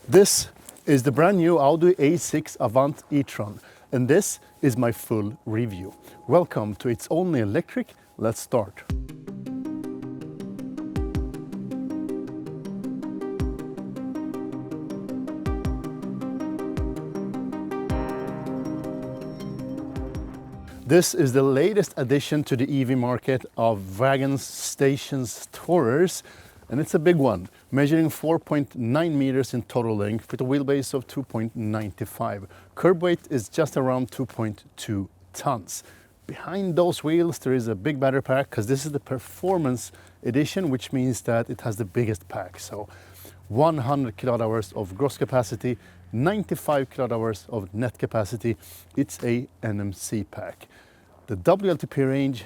This is the brand new Audi A6 Avant e-tron, and this is my full review. Welcome to It's Only Electric. Let's start. This is the latest addition to the EV market of wagons, stations, tourers, and it's a big one, measuring 4.9 meters in total length with a wheelbase of 2.95. Curb weight is just around 2.2 tons. Behind those wheels there is a big battery pack, because this is the performance edition, which means that it has the biggest pack. So 100 kilowatt hours of gross capacity, 95 kilowatt hours of net capacity. It's a NMC pack. The WLTP range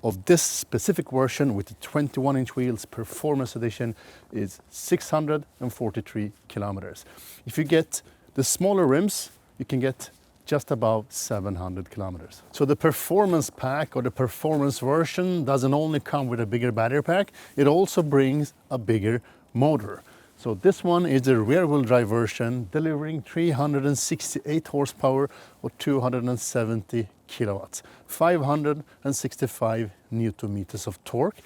of this specific version with the 21-inch wheels performance edition is 643 kilometers. If you get the smaller rims, you can get just about 700 kilometers. So the performance pack or the performance version doesn't only come with a bigger battery pack, it also brings a bigger motor. So this one is the rear-wheel drive version, delivering 368 horsepower or 270 kilowatts, 565 newton meters of torque,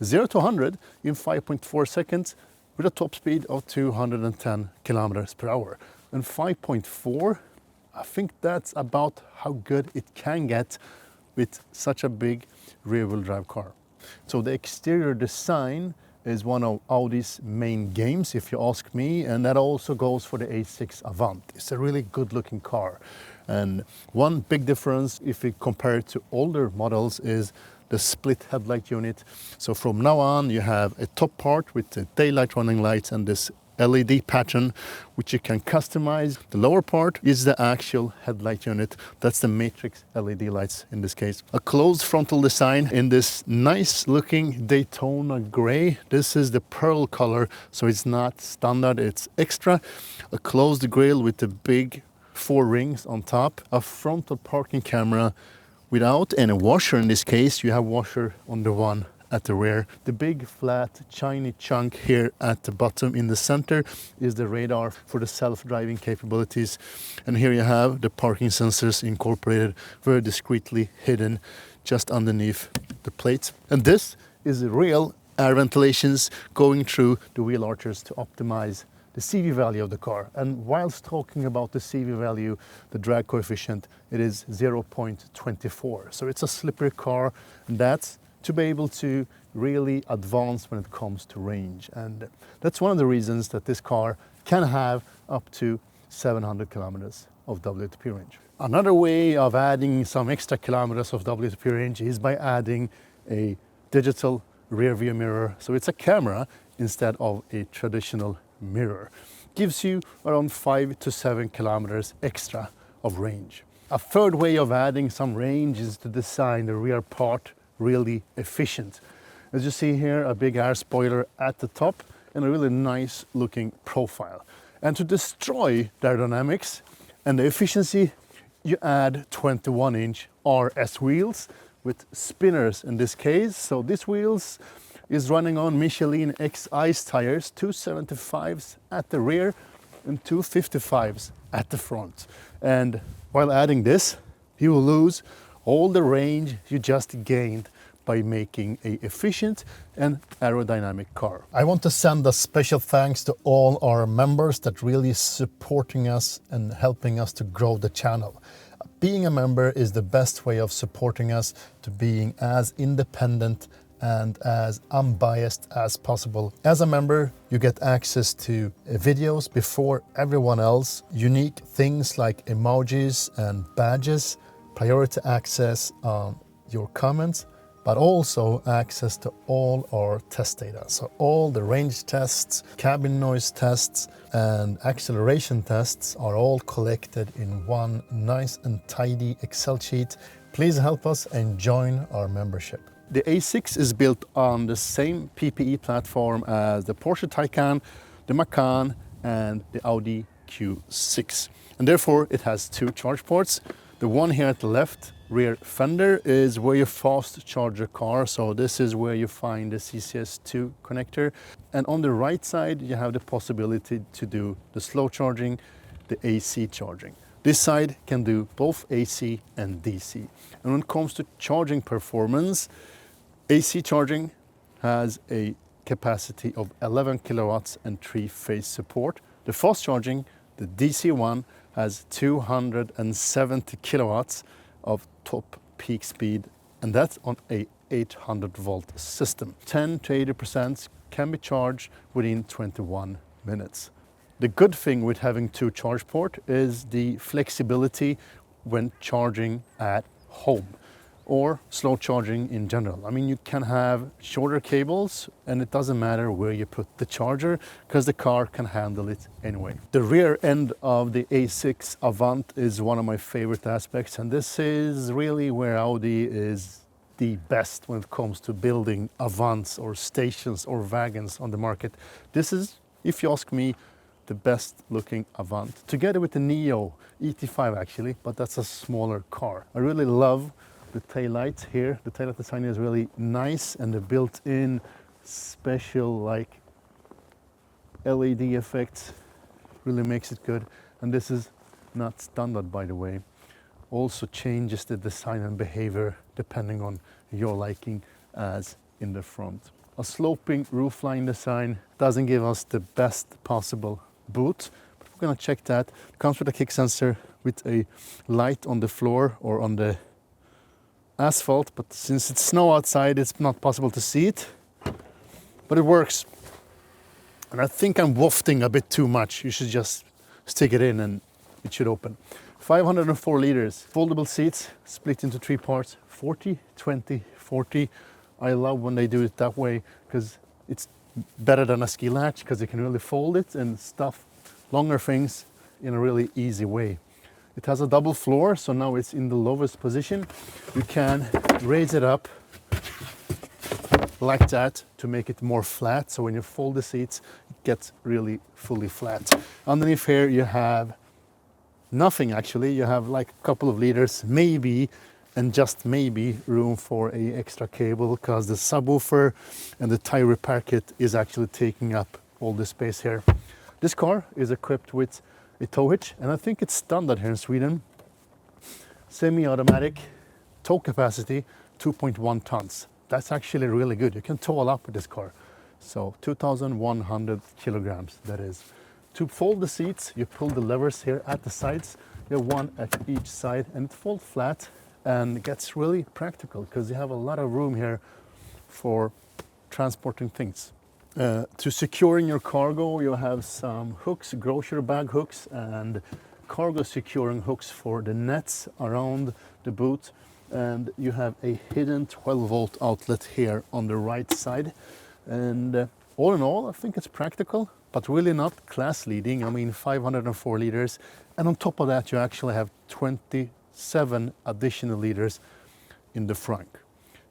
0 to 100 in 5.4 seconds with a top speed of 210 kilometers per hour. And 5.4, I think that's about how good it can get with such a big rear-wheel drive car. So the exterior design is one of Audi's main games, if you ask me, and that also goes for the A6 Avant. It's a really good looking car. And one big difference if we compare it to older models is the split headlight unit. So from now on you have a top part with the daylight running lights and this LED pattern, which you can customize. The lower part is the actual headlight unit. That's the matrix LED lights in this case. A closed frontal design in this nice looking Daytona gray. This is the pearl color, so it's not standard, it's extra. A closed grille with the big 4 rings on top. A frontal parking camera without any washer in this case. You have washer on the one at the rear. The big flat shiny chunk here at the bottom in the center is the radar for the self-driving capabilities, and here you have the parking sensors incorporated very discreetly hidden just underneath the plates. And this is the real air ventilations going through the wheel arches to optimize the CV value of the car. And whilst talking about the CV value, the drag coefficient, it is 0.24. So it's a slippery car, and that's to be able to really advance when it comes to range. And that's one of the reasons that this car can have up to 700 kilometers of WLTP range. Another way of adding some extra kilometers of WLTP range is by adding a digital rear view mirror. So it's a camera instead of a traditional mirror. Gives you around 5 to 7 kilometers extra of range. A third way of adding some range is to design the rear part really efficient. As you see here, a big air spoiler at the top and a really nice looking profile. And to destroy the aerodynamics and the efficiency, you add 21-inch RS wheels with spinners in this case. So this wheels is running on Michelin X Ice tires, 275s at the rear and 255s at the front. And while adding this, you will lose all the range you just gained by making an efficient and aerodynamic car. I want to send a special thanks to all our members that really supporting us and helping us to grow the channel. Being a member is the best way of supporting us to being as independent and as unbiased as possible. As a member, you get access to videos before everyone else, unique things like emojis and badges, priority access on your comments, but also access to all our test data. So all the range tests, cabin noise tests, and acceleration tests are all collected in one nice and tidy Excel sheet. Please help us and join our membership. The A6 is built on the same PPE platform as the Porsche Taycan, the Macan, and the Audi Q6. And therefore it has 2 charge ports. The one here at the left rear fender is where you fast charge your car. So this is where you find the CCS2 connector. And on the right side, you have the possibility to do the slow charging, the AC charging. This side can do both AC and DC. And when it comes to charging performance, AC charging has a capacity of 11 kilowatts and 3-phase support. The fast charging, the DC one, has 270 kilowatts of top peak speed, and that's on a 800 volt system. 10 to 80% can be charged within 21 minutes. The good thing with having two charge ports is the flexibility when charging at home or slow charging in general. I mean, you can have shorter cables and it doesn't matter where you put the charger because the car can handle it anyway. The rear end of the A6 Avant is one of my favorite aspects, and this is really where Audi is the best when it comes to building Avants or stations or wagons on the market. This is, if you ask me, the best looking Avant, together with the Neo ET5 actually, but that's a smaller car. I really love the taillight here. The taillight design is really nice, and the built-in special like LED effect really makes it good. And this is not standard, by the way. Also changes the design and behavior depending on your liking, as in the front. A sloping roofline design doesn't give us the best possible boot, but we're gonna check that. It comes with a kick sensor with a light on the floor or on the asphalt, but since it's snow outside, it's not possible to see it, but it works. And I think I'm wafting a bit too much. You should just stick it in and it should open. 504 liters, foldable seats, split into 3 parts, 40, 20, 40. I love when they do it that way because it's better than a ski latch, because you can really fold it and stuff longer things in a really easy way. It has a double floor, so now it's in the lowest position. You can raise it up like that to make it more flat. So when you fold the seats, it gets really fully flat. Underneath here, you have nothing actually. You have like a couple of liters, maybe, and just maybe room for a extra cable, because the subwoofer and the tire repair kit is actually taking up all the space here. This car is equipped with a tow hitch, and I think it's standard here in Sweden. Semi-automatic, tow capacity 2.1 tons. That's actually really good. You can tow a lot with this car. So 2,100 kilograms, that is. To fold the seats, you pull the levers here at the sides. You have one at each side, and it folds flat and gets really practical because you have a lot of room here for transporting things. To securing your cargo, you have some hooks, grocery bag hooks, and cargo securing hooks for the nets around the boot. And you have a hidden 12-volt outlet here on the right side. And all in all, I think it's practical, but really not class leading. I mean, 504 liters. And on top of that, you actually have 27 additional liters in the front.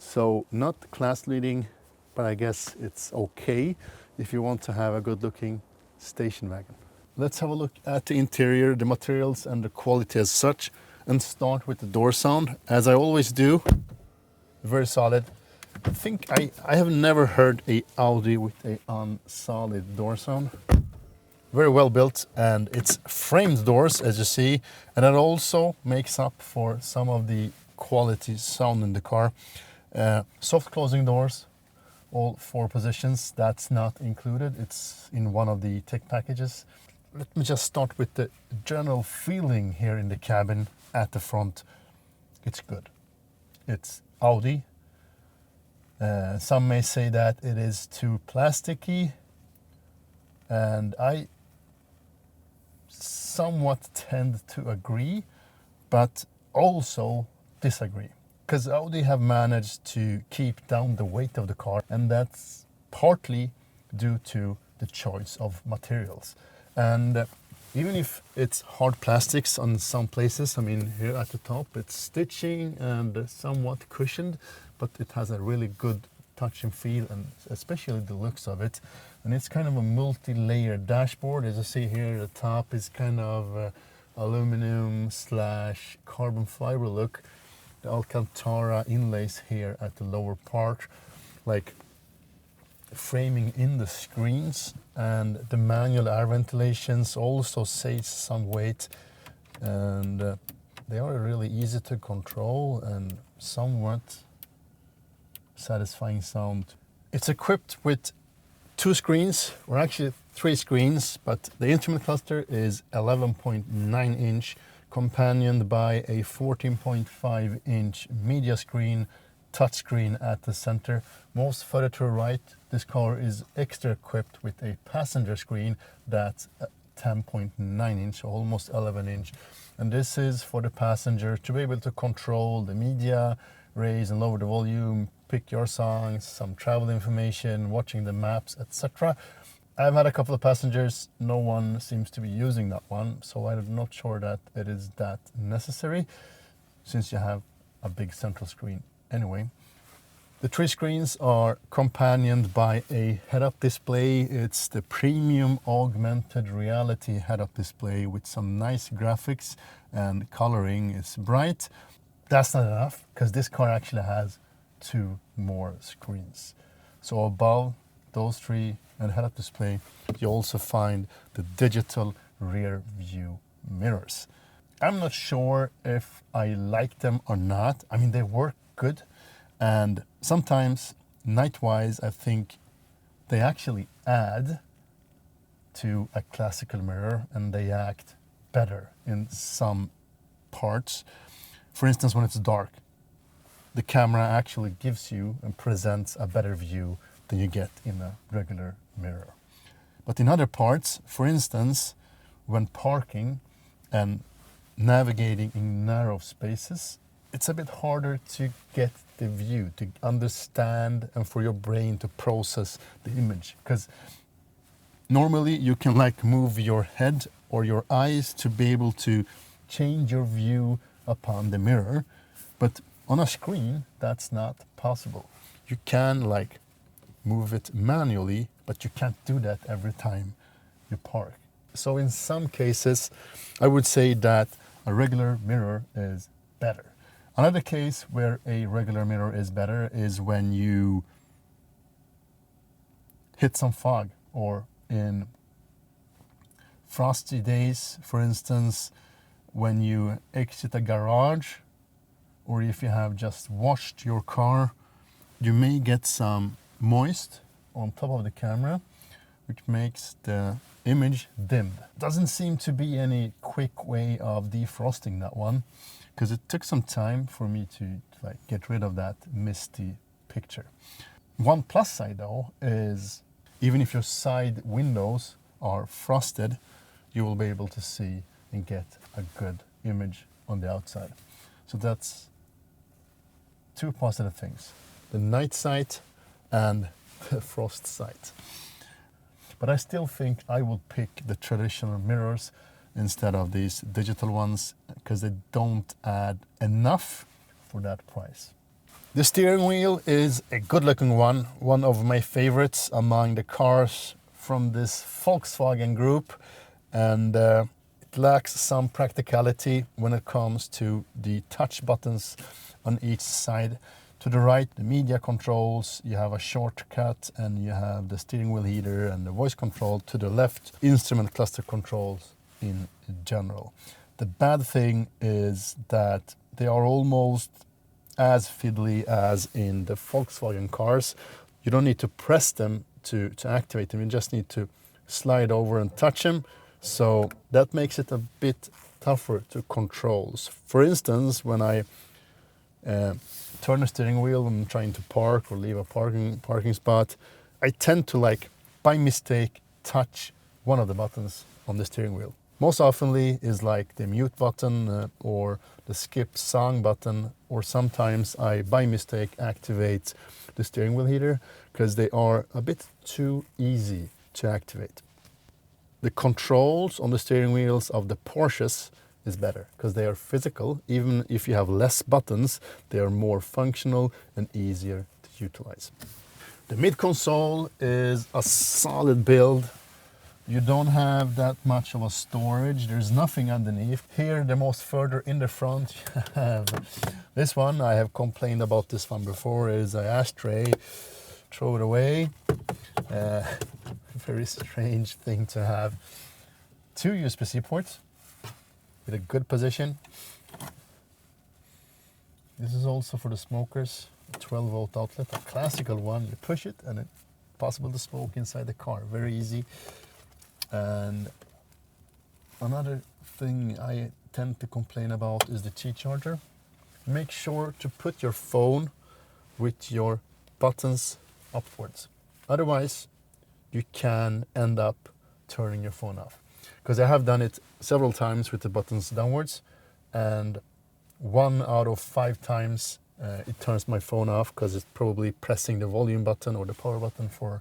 So not class leading, but I guess it's okay if you want to have a good looking station wagon. Let's have a look at the interior, the materials and the quality as such, and start with the door sound, as I always do. Very solid. I think I have never heard a Audi with a solid door sound. Very well built, and it's framed doors, as you see, and that also makes up for some of the quality sound in the car. Soft closing doors, all 4 positions. That's not included. It's in one of the tech packages. Let me just start with the general feeling here in the cabin at the front. It's good. It's Audi. Some may say that it is too plasticky, and I somewhat tend to agree, but also disagree. Because Audi have managed to keep down the weight of the car, and that's partly due to the choice of materials. And even if it's hard plastics on some places, I mean, here at the top it's stitching and somewhat cushioned, but it has a really good touch and feel, and especially the looks of it. And it's kind of a multi-layered dashboard. As you see here, the top is kind of aluminum slash carbon fiber look. The Alcantara inlays here at the lower part, like framing in the screens, and the manual air ventilations also saves some weight, and they are really easy to control and somewhat satisfying sound. It's equipped with 2 screens, or actually 3 screens, but the instrument cluster is 11.9 inch, companioned by a 14.5 inch media screen, touchscreen at the center. Most further to the right, this car is extra equipped with a passenger screen that's 10.9 inch, so almost 11 inch. And this is for the passenger to be able to control the media, raise and lower the volume, pick your songs, some travel information, watching the maps, etc. I've had a couple of passengers, no one seems to be using that one, so I'm not sure that it is that necessary, since you have a big central screen anyway. The 3 screens are companioned by a head-up display. It's the premium augmented reality head-up display with some nice graphics and coloring. It's bright. That's not enough, because this car actually has 2 more screens. So above those 3 and head-up display, you also find the digital rear view mirrors. I'm not sure if I like them or not. I mean, they work good, and sometimes night-wise I think they actually add to a classical mirror and they act better in some parts. For instance, when it's dark, the camera actually gives you and presents a better view than you get in a regular mirror. But in other parts, for instance, when parking and navigating in narrow spaces, it's a bit harder to get the view, to understand, and for your brain to process the image. Because normally you can like move your head or your eyes to be able to change your view upon the mirror, but on a screen that's not possible. You can like move it manually, but you can't do that every time you park. So in some cases I would say that a regular mirror is better. Another case where a regular mirror is better is when you hit some fog, or in frosty days, for instance, when you exit a garage, or if you have just washed your car, you may get some moist on top of the camera, which makes the image dimmed. Doesn't seem to be any quick way of defrosting that one, because it took some time for me to like get rid of that misty picture. One plus side though is, even if your side windows are frosted, you will be able to see and get a good image on the outside. So that's 2 positive things: the night sight and the frost sight. But I still think I will pick the traditional mirrors instead of these digital ones, because they don't add enough for that price. The steering wheel is a good looking one of my favorites among the cars from this Volkswagen group, and it lacks some practicality when it comes to the touch buttons on each side. To the right, the media controls, you have a shortcut, and you have the steering wheel heater and the voice control. To the left, instrument cluster controls in general. The bad thing is that they are almost as fiddly as in the Volkswagen cars. You don't need to press them to activate them, you just need to slide over and touch them. So that makes it a bit tougher to control. For instance, when I turn the steering wheel when I'm trying to park or leave a parking spot, I tend to like by mistake touch one of the buttons on the steering wheel. Most oftenly is like the mute button or the skip song button, or sometimes I by mistake activate the steering wheel heater, because they are a bit too easy to activate. The controls on the steering wheels of the Porsches is better, because they are physical. Even if you have less buttons, they are more functional and easier to utilize. The mid console is a solid build. You don't have that much of a storage. There's nothing underneath. Here, the most further in the front, you have this one. I have complained about this one before. Is an ashtray. Throw it away. Very strange thing to have. 2 USB-C ports with a good position. This is also for the smokers. A 12-volt outlet, a classical one. You push it and it's possible to smoke inside the car. Very easy. And another thing I tend to complain about is the Qi charger. Make sure to put your phone with your buttons upwards. Otherwise, you can end up turning your phone off. Because I have done it several times with the buttons downwards, and 1 out of 5 times it turns my phone off because it's probably pressing the volume button or the power button for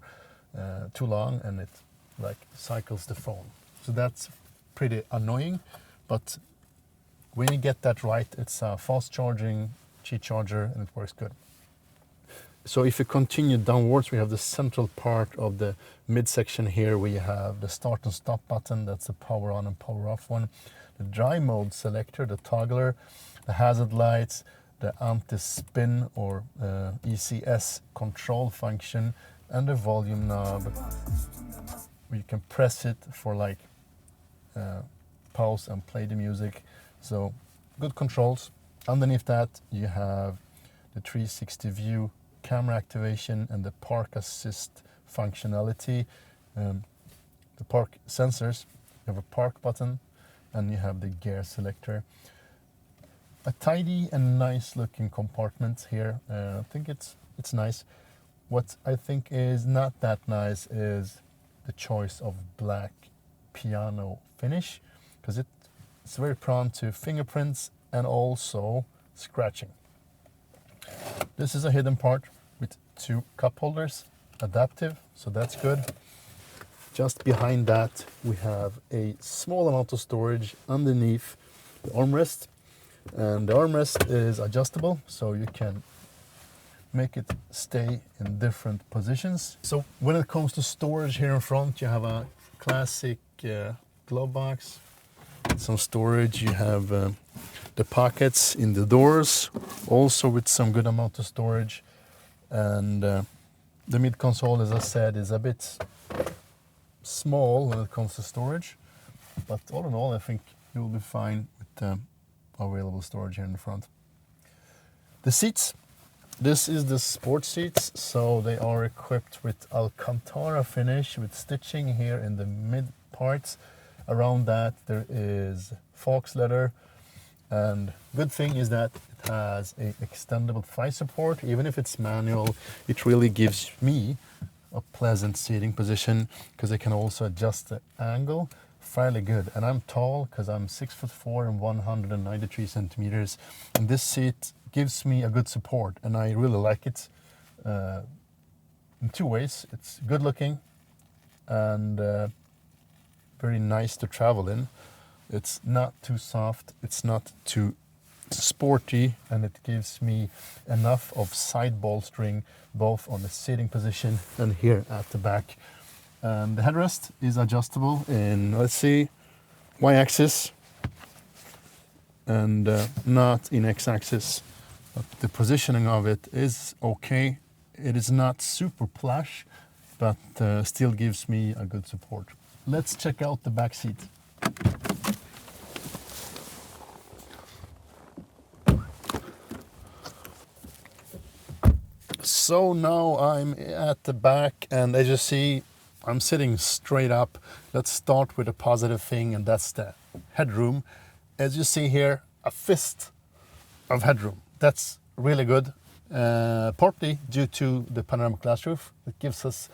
too long, and it like cycles the phone. So that's pretty annoying, but when you get that right, it's a fast charging Qi charger and it works good. So if you continue downwards, we have the central part of the midsection here. We have the start and stop button. That's the power on and power off one. The drive mode selector, the toggler, the hazard lights, the anti-spin or ECS control function, and the volume knob. You can press it for like pause and play the music. So good controls. Underneath that, you have the 360 view camera activation and the park assist functionality. The park sensors, you have a park button, and you have the gear selector. A tidy and nice looking compartment here. I think it's nice. What I think is not that nice is the choice of black piano finish, because it's very prone to fingerprints and also scratching. This is a hidden part with 2 cup holders, adaptive, so that's good. Just behind that, we have a small amount of storage underneath the armrest, and the armrest is adjustable, so you can make it stay in different positions. So when it comes to storage here in front, you have a classic glove box, some storage. You have the pockets in the doors, also with some good amount of storage. And the mid console, as I said, is a bit small when it comes to storage, but all in all, I think you will be fine with available storage here in the front. The seats. This is the sport seats, so they are equipped with Alcantara finish with stitching here in the mid parts. Around that there is fox leather, and good thing is that it has a extendable thigh support. Even if it's manual, it really gives me a pleasant seating position because I can also adjust the angle fairly good. And I'm tall because I'm 6'4" and 193 centimeters, and this seat gives me a good support, and I really like it in 2 ways. It's good looking and very nice to travel in. It's not too soft, it's not too sporty, and it gives me enough of side bolstering both on the sitting position and here at the back. And the headrest is adjustable in, let's see, Y-axis and not in X-axis. But the positioning of it is okay. It is not super plush, but still gives me a good support. Let's check out the back seat. So now I'm at the back, and as you see, I'm sitting straight up. Let's start with a positive thing, and that's the headroom. As you see here, a fist of headroom. That's really good, partly due to the panoramic glass roof. It gives us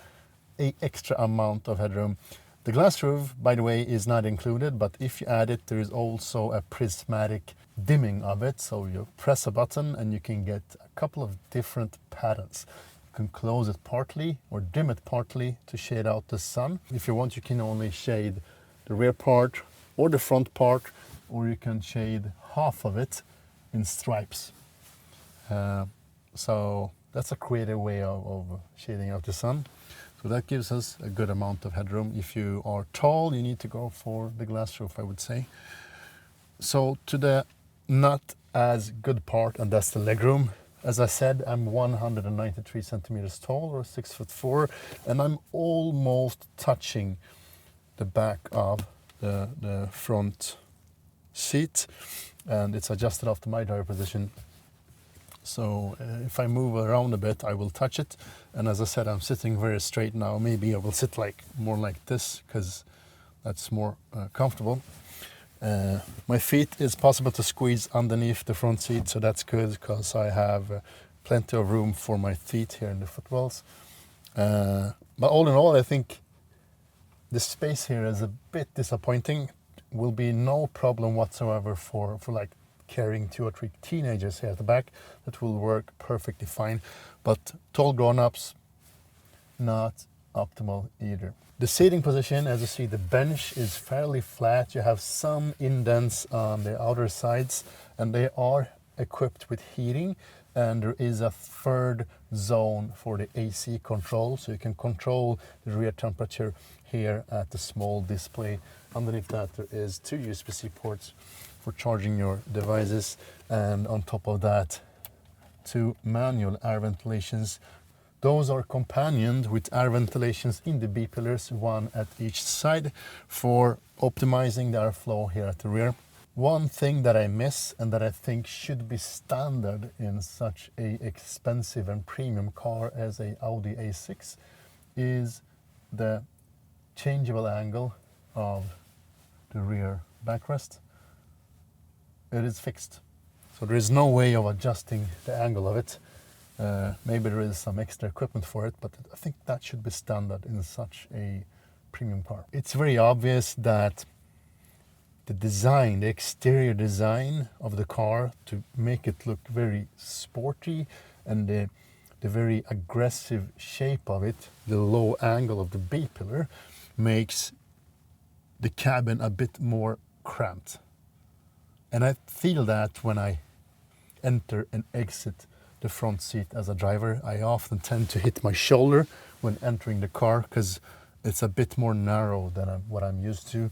an extra amount of headroom. The glass roof, by the way, is not included, but if you add it, there is also a prismatic dimming of it. So you press a button and you can get a couple of different patterns. You can close it partly or dim it partly to shade out the sun. If you want, you can only shade the rear part or the front part, or you can shade half of it in stripes. So that's a creative way of shading out the sun. So that gives us a good amount of headroom. If you are tall, you need to go for the glass roof, I would say. So to the not as good part, and that's the legroom. As I said, I'm 193 centimeters tall, or 6'4", and I'm almost touching the back of the front seat, and it's adjusted after my driver position. So if I move around a bit, I will touch it. And as I said, I'm sitting very straight now. Maybe I will sit more like this, because that's more comfortable. My feet is possible to squeeze underneath the front seat, so that's good, because I have plenty of room for my feet here in the footwells. But all in all, I think the space here is a bit disappointing. Will be no problem whatsoever for carrying 2 or 3 teenagers here at the back. That will work perfectly fine. But tall grown-ups, not optimal either. The seating position, as you see, the bench is fairly flat. You have some indents on the outer sides, and they are equipped with heating. And there is a third zone for the AC control, so you can control the rear temperature here at the small display. Underneath that, there is 2 USB-C ports for charging your devices, and on top of that, 2 manual air ventilations. Those are companioned with air ventilations in the B pillars, 1 at each side, for optimizing the airflow here at the rear. One thing that I miss, and that I think should be standard in such a expensive and premium car as a Audi A6, is the changeable angle of the rear backrest. It is fixed, so there is no way of adjusting the angle of it. Maybe there is some extra equipment for it, but I think that should be standard in such a premium car. It's very obvious that the design, the exterior design of the car, to make it look very sporty, and the very aggressive shape of it, the low angle of the B pillar, makes the cabin a bit more cramped. And I feel that when I enter and exit the front seat as a driver. I often tend to hit my shoulder when entering the car, because it's a bit more narrow than what I'm used to.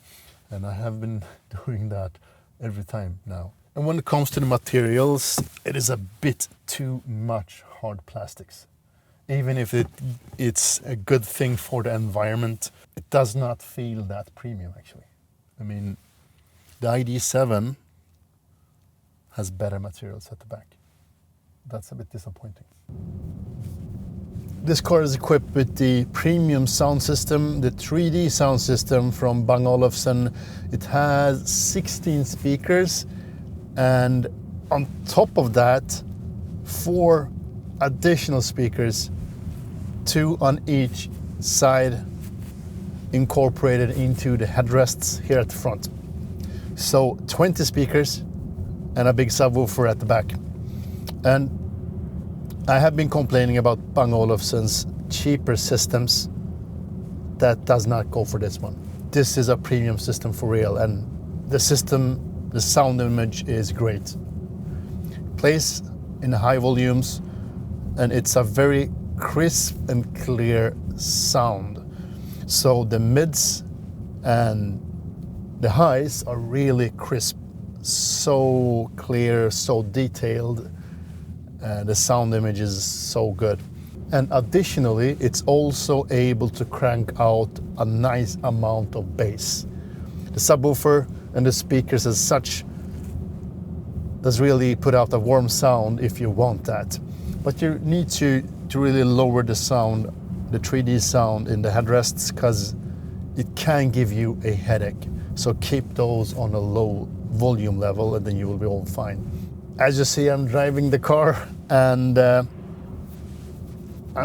And I have been doing that every time now. And when it comes to the materials, it is a bit too much hard plastics. Even if it's a good thing for the environment, it does not feel that premium actually. I mean, the ID.7 has better materials at the back. That's a bit disappointing. This car is equipped with the premium sound system, the 3D sound system from Bang & Olufsen. It has 16 speakers, and on top of that, 4 additional speakers, 2 on each side, incorporated into the headrests here at the front. So 20 speakers and a big subwoofer at the back. And I have been complaining about Bang & Olufsen's cheaper systems. That does not go for this one. This is a premium system for real, and the system, the sound image is great. Plays in high volumes, and it's a very crisp and clear sound. So the mids and the highs are really crisp, so clear, so detailed. The sound image is so good. And additionally, it's also able to crank out a nice amount of bass. The subwoofer and the speakers as such does really put out a warm sound if you want that. But you need to really lower the sound, the 3D sound in the headrests, because it can give you a headache. So keep those on a low volume level, and then you will be all fine. As you see, I'm driving the car, and I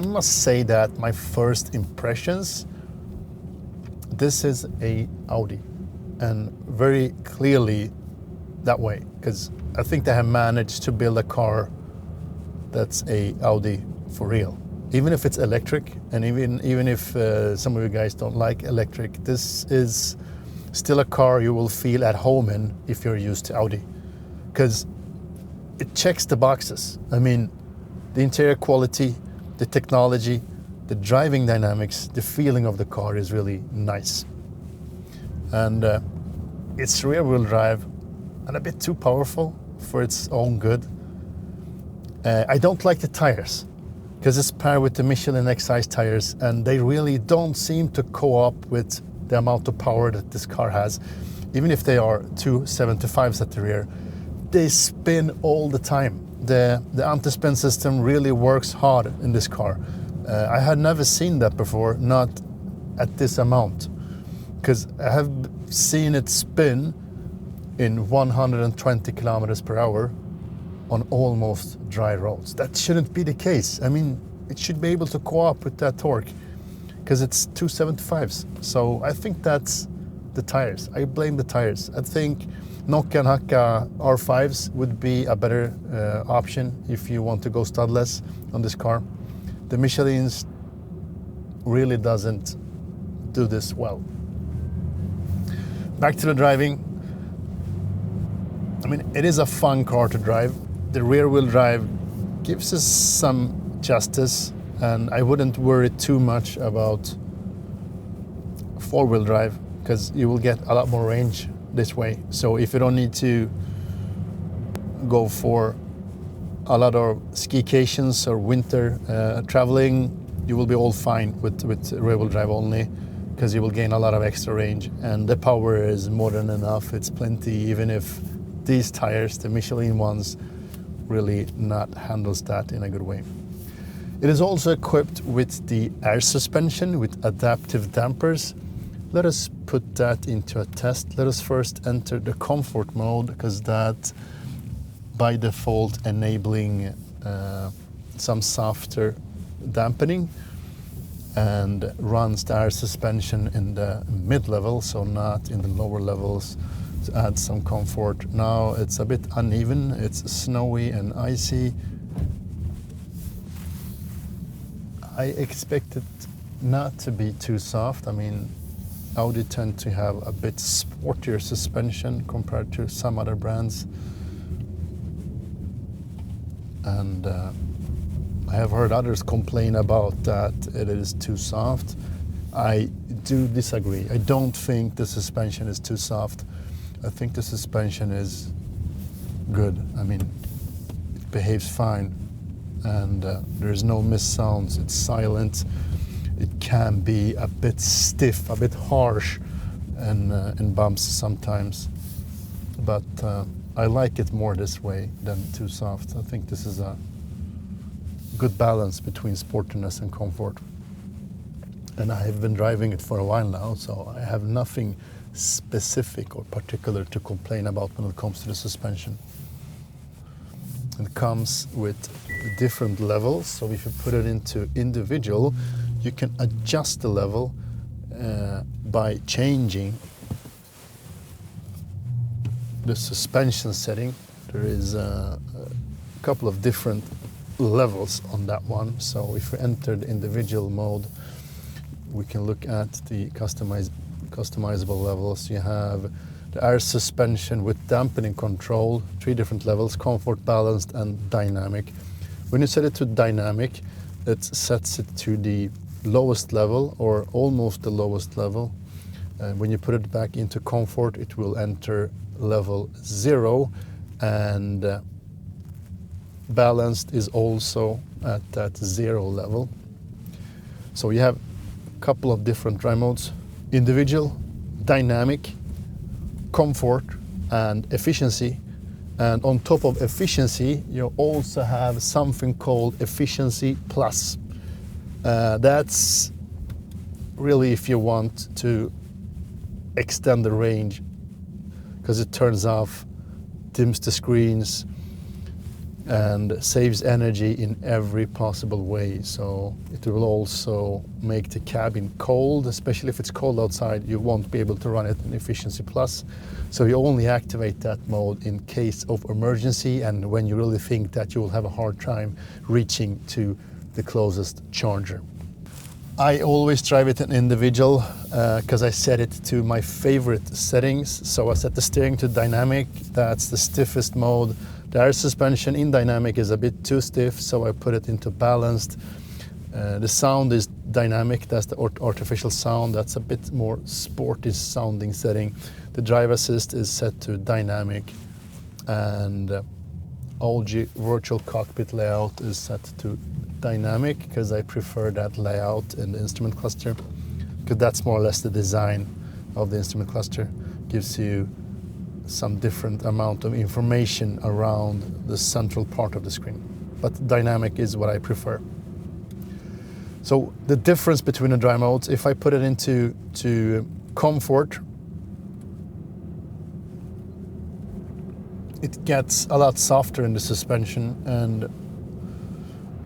must say that my first impressions, this is a Audi, and very clearly that way, because I think they have managed to build a car that's a Audi for real. Even if it's electric, and even if some of you guys don't like electric, this is still a car you will feel at home in if you're used to Audi, because it checks the boxes. I mean, the interior quality, the technology, the driving dynamics, the feeling of the car is really nice. And it's rear wheel drive and a bit too powerful for its own good. I don't like the tires because it's paired with the Michelin X-Size tires, and they really don't seem to co-op with the amount of power that this car has. Even if they are 275s at the rear, they spin all the time. The anti-spin system really works hard in this car. I had never seen that before, not at this amount, because I have seen it spin in 120 kilometers per hour on almost dry roads. That shouldn't be the case. I mean, it should be able to co-op with that torque because it's 275s. So I think that's the tires. I blame the tires. I think Nokia and Hakka R5s would be a better option if you want to go studless on this car. The Michelin's really doesn't do this well. Back to the driving. I mean, it is a fun car to drive. The rear wheel drive gives us some justice, and I wouldn't worry too much about four wheel drive because you will get a lot more range this way. So if you don't need to go for a lot of skications or winter traveling, you will be all fine with rear wheel drive only, because you will gain a lot of extra range, and the power is more than enough. It's plenty, even if these tires, the Michelin ones, really not handles that in a good way. It is also equipped with the air suspension with adaptive dampers. Let us put that into a test. Let us first enter the comfort mode, because that by default enabling some softer dampening and runs the air suspension in the mid-level, so not in the lower levels, to add some comfort. Now it's a bit uneven, it's snowy and icy. I expect it not to be too soft. I mean, Audi tend to have a bit sportier suspension compared to some other brands. And I have heard others complain about that it is too soft. I do disagree. I don't think the suspension is too soft. I think the suspension is good. I mean, it behaves fine, and there's no missed sounds. It's silent. It can be a bit stiff, a bit harsh in bumps sometimes, but I like it more this way than too soft. I think this is a good balance between sportiness and comfort. And I have been driving it for a while now, so I have nothing specific or particular to complain about when it comes to the suspension. It comes with different levels, so if you put it into individual, you can adjust the level by changing the suspension setting. There is a couple of different levels on that one. So if we enter the individual mode, we can look at the customizable levels. You have the air suspension with dampening control, 3 different levels: comfort, balanced, and dynamic. When you set it to dynamic, it sets it to the lowest level, or almost the lowest level. And when you put it back into comfort, it will enter level 0, and balanced is also at that 0 level. So you have a couple of different drive modes: individual, dynamic, comfort, and efficiency. And on top of efficiency, you also have something called efficiency plus. That's really if you want to extend the range, because it turns off, dims the screens, and saves energy in every possible way. So it will also make the cabin cold, especially if it's cold outside. You won't be able to run it in efficiency plus. So you only activate that mode in case of emergency and when you really think that you will have a hard time reaching to the closest charger. I always drive it in individual because I set it to my favorite settings. So I set the steering to dynamic. That's the stiffest mode. The air suspension in dynamic is a bit too stiff, so I put it into balanced. The sound is dynamic, that's the artificial sound, that's a bit more sporty sounding setting. The drive assist is set to dynamic, and Audi virtual cockpit layout is set to dynamic because I prefer that layout in the instrument cluster, because that's more or less the design of the instrument cluster. Gives you some different amount of information around the central part of the screen, but dynamic is what I prefer. So the difference between the drive modes, if I put it into comfort, it gets a lot softer in the suspension, and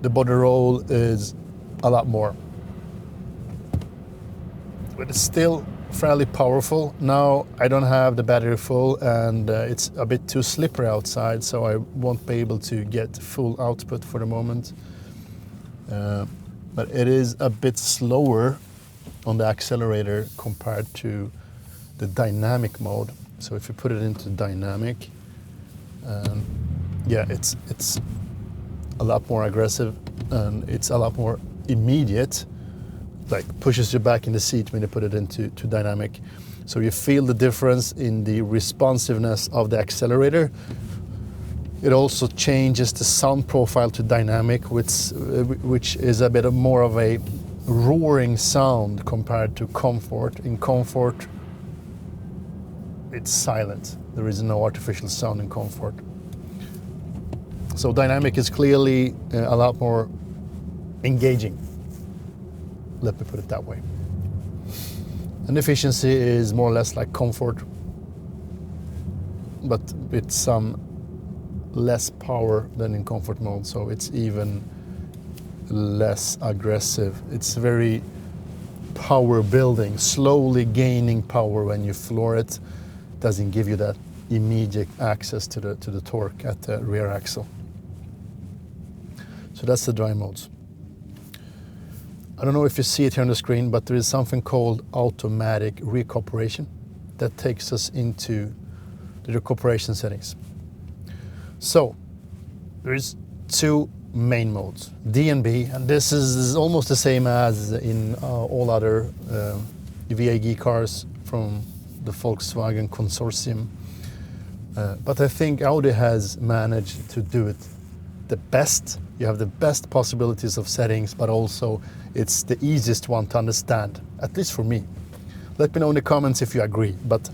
the body roll is a lot more. But it's still fairly powerful. Now I don't have the battery full, and it's a bit too slippery outside, so I won't be able to get full output for the moment. But it is a bit slower on the accelerator compared to the dynamic mode. So if you put it into dynamic, yeah, it's a lot more aggressive, and it's a lot more immediate, like pushes you back in the seat when you put it into dynamic. So you feel the difference in the responsiveness of the accelerator. It also changes the sound profile to dynamic, which is a bit more of a roaring sound compared to comfort. In comfort, it's silent. There is no artificial sound in comfort. So dynamic is clearly a lot more engaging. Let me put it that way. And efficiency is more or less like comfort, but with some less power than in comfort mode, so it's even less aggressive. It's very power building, slowly gaining power when you floor it. Doesn't give you that immediate access to the torque at the rear axle. So that's the drive modes. I don't know if you see it here on the screen, but there is something called automatic recuperation that takes us into the recuperation settings. So there is two main modes, D and B, and this is almost the same as in all other VAG cars from the Volkswagen consortium. But I think Audi has managed to do it the best. You have the best possibilities of settings, but also it's the easiest one to understand, at least for me. Let me know in the comments if you agree, but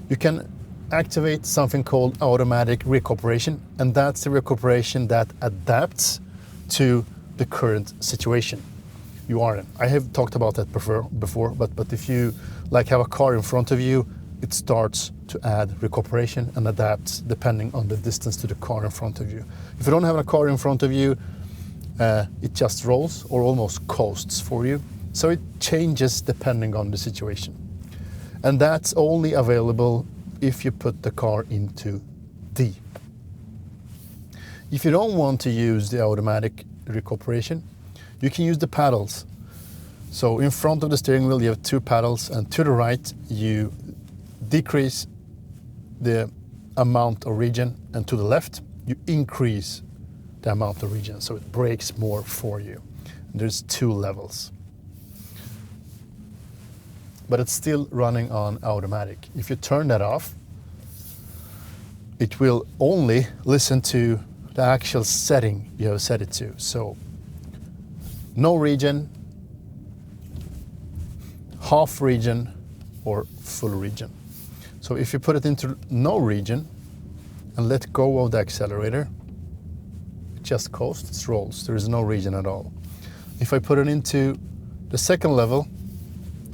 you can activate something called automatic recuperation, and that's the recuperation that adapts to the current situation you are in. I have talked about that before, but if you like have a car in front of you, it starts to add recuperation and adapts depending on the distance to the car in front of you. If you don't have a car in front of you, it just rolls or almost coasts for you. So it changes depending on the situation. And that's only available if you put the car into D. If you don't want to use the automatic recuperation, you can use the paddles. So in front of the steering wheel you have two paddles, and to the right you decrease the amount of regen, and to the left you increase the amount of regen, so it brakes more for you. And there's two levels. But it's still running on automatic. If you turn that off, it will only listen to the actual setting you have set it to. So no regen, half regen, or full regen. So if you put it into no regen and let go of the accelerator, it just coasts, rolls. There is no regen at all. If I put it into the second level,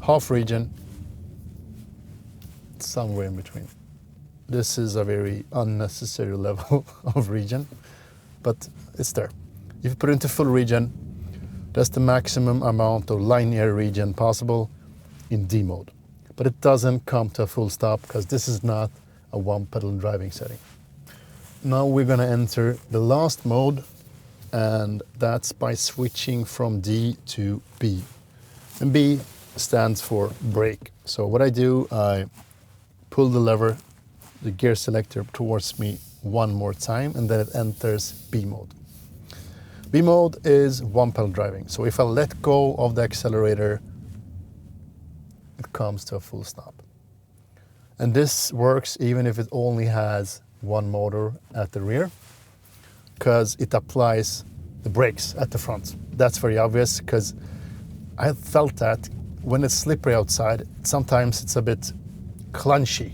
half regen, somewhere in between. This is a very unnecessary level of regen, but it's there. If you put it into full regen, that's the maximum amount of linear regen possible in D mode. But it doesn't come to a full stop because this is not a one-pedal driving setting. Now we're going to enter the last mode, and that's by switching from D to B. And B stands for brake. So what I do, I pull the lever, the gear selector towards me one more time, and then it enters B mode. B mode is one pedal driving. So if I let go of the accelerator, it comes to a full stop. And this works even if it only has one motor at the rear, because it applies the brakes at the front. That's very obvious, because I felt that when it's slippery outside, sometimes it's a bit clunchy.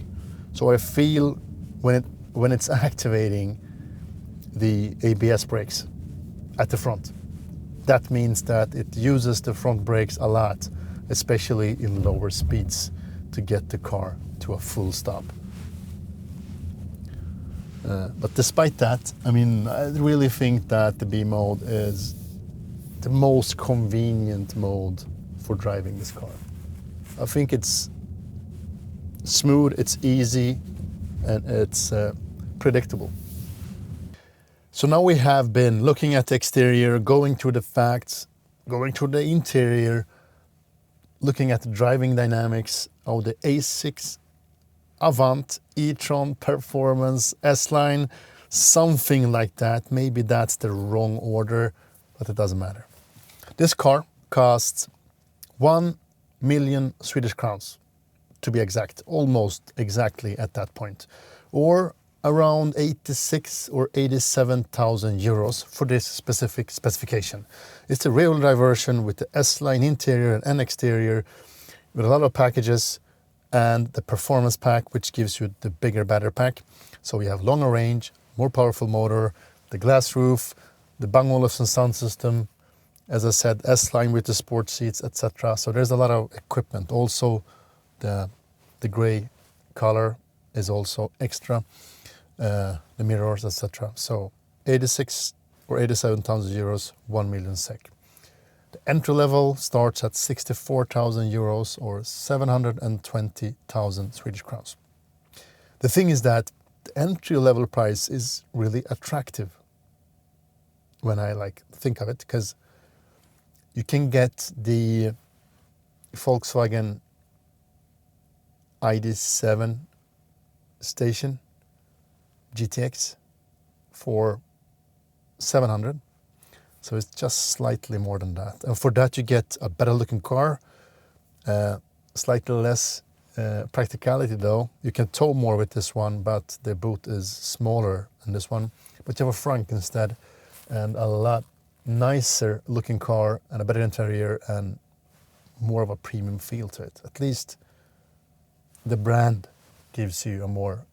So I feel when it's activating the ABS brakes at the front. That means that it uses the front brakes a lot, especially in lower speeds, to get the car to a full stop. But despite that, I mean, I really think that the B mode is the most convenient mode for driving this car. I think it's smooth, it's easy, and it's predictable. So now we have been looking at the exterior, going through the facts, going through the interior, looking at the driving dynamics of the A6, Avant, e-tron, performance, S-Line, something like that. Maybe that's the wrong order, but it doesn't matter. This car costs 1 million Swedish crowns, to be exact, almost exactly at that point, or around 86 or 87,000 euros for this specific specification. It's the rear-wheel drive version with the S-Line interior and exterior, with a lot of packages, and the performance pack, which gives you the bigger battery pack. So we have longer range, more powerful motor, the glass roof, the Bang & Olufsen sound system, as I said, S-Line with the sport seats, etc. So there's a lot of equipment. Also, the gray color is also extra. The mirrors, etc. So 86 or 87,000 euros, 1 million SEK. The entry level starts at 64,000 euros or 720,000 Swedish crowns. The thing is that the entry level price is really attractive when I think of it, because you can get the Volkswagen ID.7 station GTX for 700, so it's just slightly more than that. And for that you get a better looking car, slightly less practicality though. You can tow more with this one, but the boot is smaller than this one. But you have a frunk instead, and a lot nicer looking car, and a better interior, and more of a premium feel to it. At least the brand gives you a more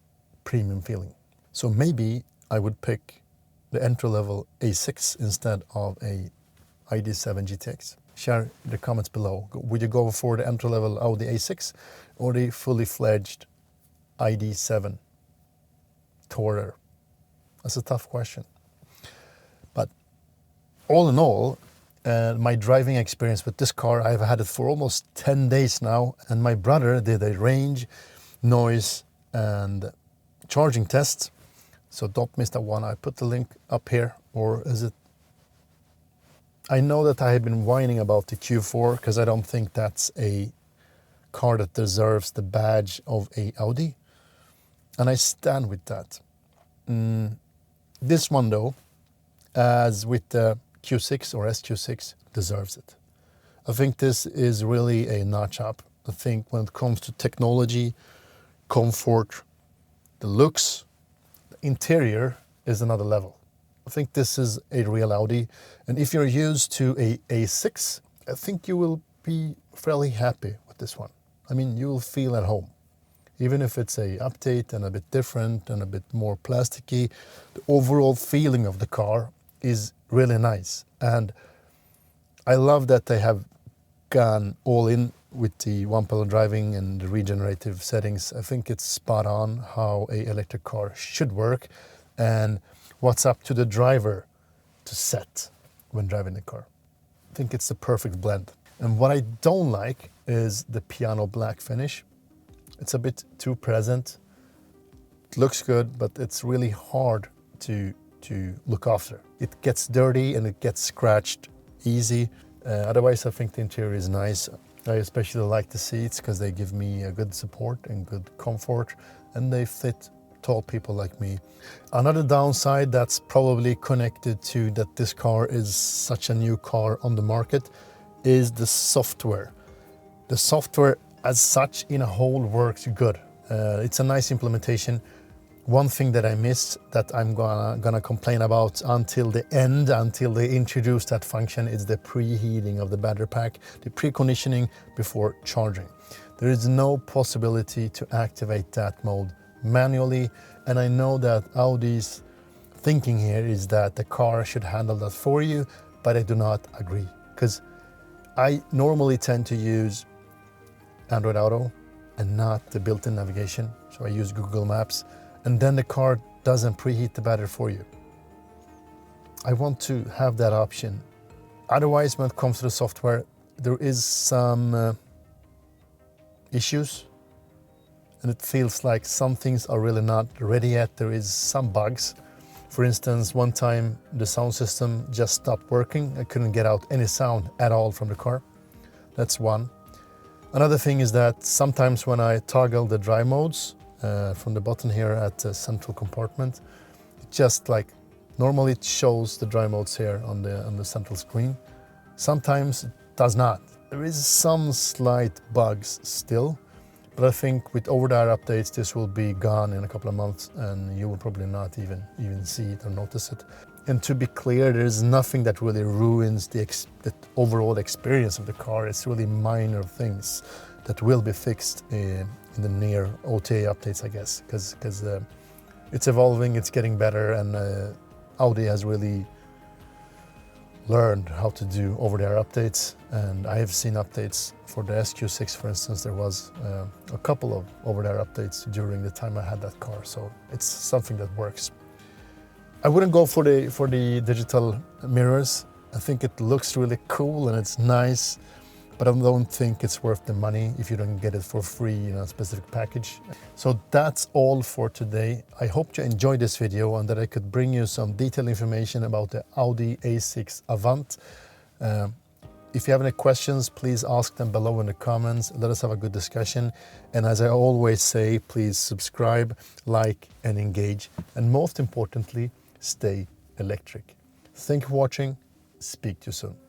premium feeling. So maybe I would pick the entry-level A6 instead of a ID.7 GTX. Share the comments below. Would you go for the entry-level Audi A6 or the fully-fledged ID.7 Tourer? That's a tough question. But all in all, my driving experience with this car, I've had it for almost 10 days now, and my brother did a range, noise, and charging test. So don't miss that one. I put the link up here, or is it? I know that I have been whining about the Q4 because I don't think that's a car that deserves the badge of a Audi, and I stand with that. This one though, as with the Q6 or SQ6, deserves it. I think this is really a notch up. I think when it comes to technology, comfort, the looks, the interior is another level. I think this is a real Audi, and if you're used to a A6, I think you will be fairly happy with this one. I mean, you will feel at home. Even if it's a update and a bit different and a bit more plasticky, the overall feeling of the car is really nice. And I love that they have gone all in with the one pedal driving and the regenerative settings. I think it's spot on how an electric car should work, and what's up to the driver to set when driving the car. I think it's the perfect blend. And what I don't like is the piano black finish. It's a bit too present. It looks good, but it's really hard to look after. It gets dirty and it gets scratched easy. Otherwise, I think the interior is nice. I especially like the seats because they give me a good support and good comfort, and they fit tall people like me. Another downside that's probably connected to that this car is such a new car on the market is the software. The software as such in a whole works good. It's a nice implementation. One thing that I missed that I'm gonna complain about until the end, until they introduce that function, is the preheating of the battery pack, the preconditioning before charging. There is no possibility to activate that mode manually, and I know that Audi's thinking here is that the car should handle that for you, but I do not agree, because I normally tend to use Android Auto and not the built-in navigation, so I use Google Maps, and then the car doesn't preheat the battery for you. I want to have that option. Otherwise, when it comes to the software, there is some issues, and it feels like some things are really not ready yet. There is some bugs. For instance, one time the sound system just stopped working. I couldn't get out any sound at all from the car. That's one. Another thing is that sometimes when I toggle the drive modes from the button here at the central compartment, it just like normally it shows the drive modes here on the central screen. Sometimes it does not. There is some slight bugs still, but I think with over-the-air updates this will be gone in a couple of months, and you will probably not even see it or notice it. And to be clear, there is nothing that really ruins the overall experience of the car. It's really minor things that will be fixed in the near OTA updates, I guess, because it's evolving, it's getting better, and Audi has really learned how to do over-the-air updates. And I have seen updates for the SQ6, for instance. There was a couple of over-the-air updates during the time I had that car, so it's something that works. I wouldn't go for the digital mirrors. I think it looks really cool and it's nice, but I don't think it's worth the money if you don't get it for free in a specific package. So that's all for today. I hope you enjoyed this video and that I could bring you some detailed information about the Audi A6 Avant. If you have any questions, please ask them below in the comments. Let us have a good discussion. And as I always say, please subscribe, like, and engage. And most importantly, stay electric. Thank you for watching. Speak to you soon.